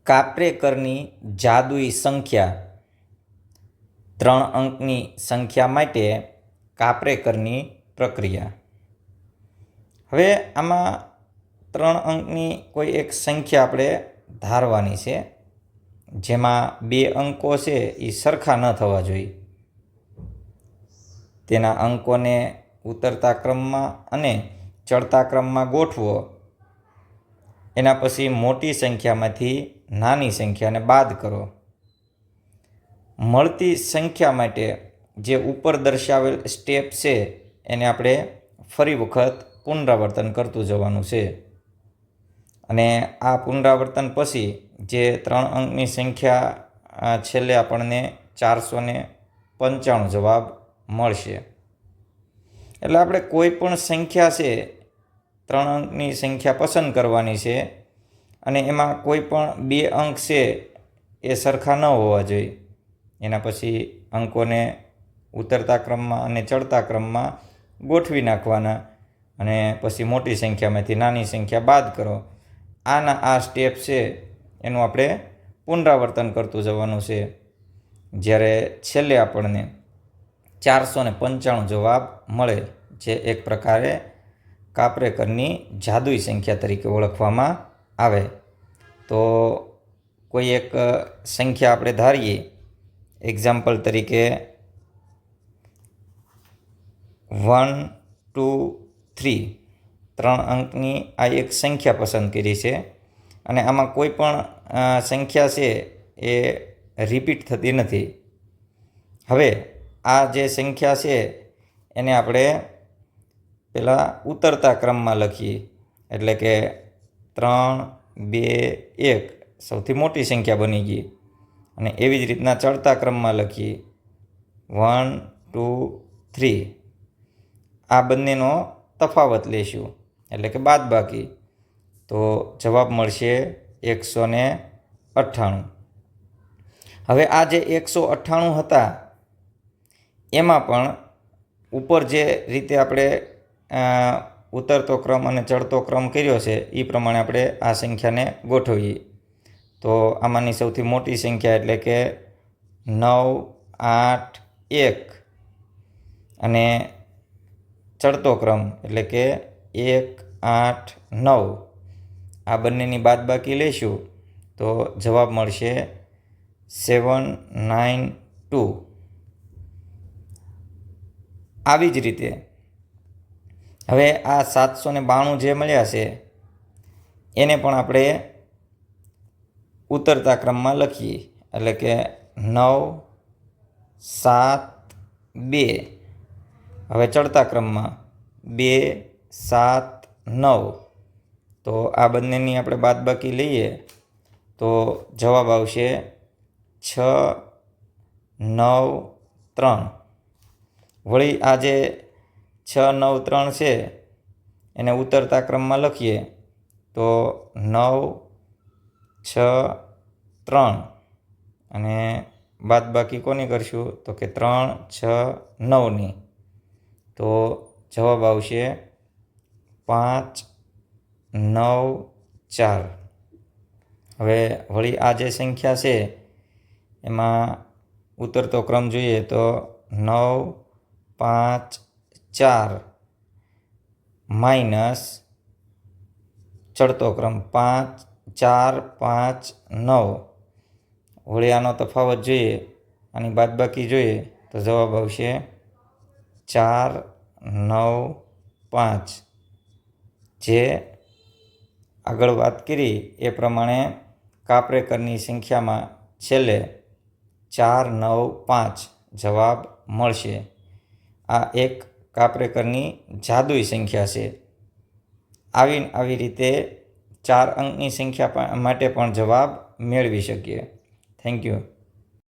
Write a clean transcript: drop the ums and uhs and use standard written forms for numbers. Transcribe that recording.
કાપરેકરની જાદુઈ સંખ્યા 3 અંકની સંખ્યા માટે કાપરેકરની પ્રક્રિયા. હવે આમાં 3 અંકની કોઈ એક સંખ્યા આપણે ધારવાની છે, જેમાં 2 અંકો છે એ સરખા ન થવા જોઈએ. તેના અંકોને ઉતરતા ક્રમમાં અને ચડતા ક્રમમાં ગોઠવો. એના પછી મોટી સંખ્યામાંથી નાની સંખ્યાને બાદ કરો. મળતી સંખ્યા માટે જે ઉપર દર્શાવેલ સ્ટેપ છે એને આપણે ફરી વખત પુનરાવર્તન કરતું જવાનું છે. અને આ પુનરાવર્તન પછી જે 3 અંકની સંખ્યા છેલ્લે આપણને 495 જવાબ મળશે. એટલે આપણે કોઈ પણ સંખ્યા છે 3 અંકની સંખ્યા પસંદ કરવાની છે અને એમાં કોઈ પણ 2 અંક છે એ સરખા ન હોવા જોઈએ. એના પછી અંકોને ઉતરતા ક્રમમાં અને ચડતા ક્રમમાં ગોઠવી નાખવાના અને પછી મોટી સંખ્યામાંથી નાની સંખ્યા બાદ કરો. આના આ સ્ટેપ છે એનું આપણે પુનરાવર્તન કરતું જવાનું છે. જ્યારે છેલ્લે આપણને 495 જવાબ મળે, જે એક પ્રકારે કાપરેકરની જાદુઈ સંખ્યા તરીકે ઓળખવામાં આવે. તો કોઈ એક સંખ્યા આપણે ધારીએ. એક્ઝામ્પલ તરીકે 1, 2, 3 3 અંકની આ એક સંખ્યા પસંદ કરી છે અને આમાં કોઈ પણ સંખ્યા છે એ રિપીટ થતી નથી. હવે આ જે સંખ્યા છે એને આપણે પહેલાં ઉતરતા ક્રમમાં લખીએ. એટલે કે 3, 2, 1 સૌથી મોટી સંખ્યા બની ગઈ. અને એવી જ રીતના ચડતા ક્રમમાં લખીએ 1, 2, 3. આ બંનેનો તફાવત લઈશું, એટલે કે બાદબાકી. તો જવાબ મળશે 198. હવે આ જે 198 હતા એમાં પણ ઉપર જે રીતે આપણે ઉતરતો ક્રમ અને ચડતો ક્રમ કર્યો છે એ પ્રમાણે આપણે આ સંખ્યાને ગોઠવીએ. તો આમાંની સૌથી મોટી સંખ્યા એટલે કે 9, 8, 1 અને ચડતો ક્રમ એટલે કે 1, 8, 9. આ બંનેની બાદબાકી લઈશું તો જવાબ મળશે 792. આવી જ રીતે હવે આ 792 જે મળ્યા છે એને પણ આપણે ઉતરતા ક્રમમાં લખીએ. એટલે કે 9, 7, 2. હવે ચડતા ક્રમમાં 2, 7, 9. તો આ બંનેની આપણે બાદબાકી લઈએ તો જવાબ આવશે 6, 9, 3. વળી આ જે 6, 9, 3 છે એને ઉતરતા ક્રમમાં લખીએ તો 9, 6, 3 અને બાદબાકી કોની કરશું તો કે 3, 6, 9ની. તો જવાબ આવશે 5, 9, 4. હવે વળી આ જે સંખ્યા છે એમાં ઉતરતો ક્રમ જોઈએ તો 9, 5, 4 માઇનસ ચડતો ક્રમ 5, 4, 5, 9. વળી આનો તફાવત જોઈએ, આની બાદબાકી જોઈએ તો જવાબ આવશે 4, 9, 5. જે આગળ વાત કરી એ પ્રમાણે કાપરેકરની સંખ્યામાં છેલ્લે 4, 9, 5 જવાબ મળશે. આ એક કાપરેકરની જાદુઈ સંખ્યા છે. આવી રીતે 4 અંકની સંખ્યા માટે પણ જવાબ મેળવી શકીએ. Thank you.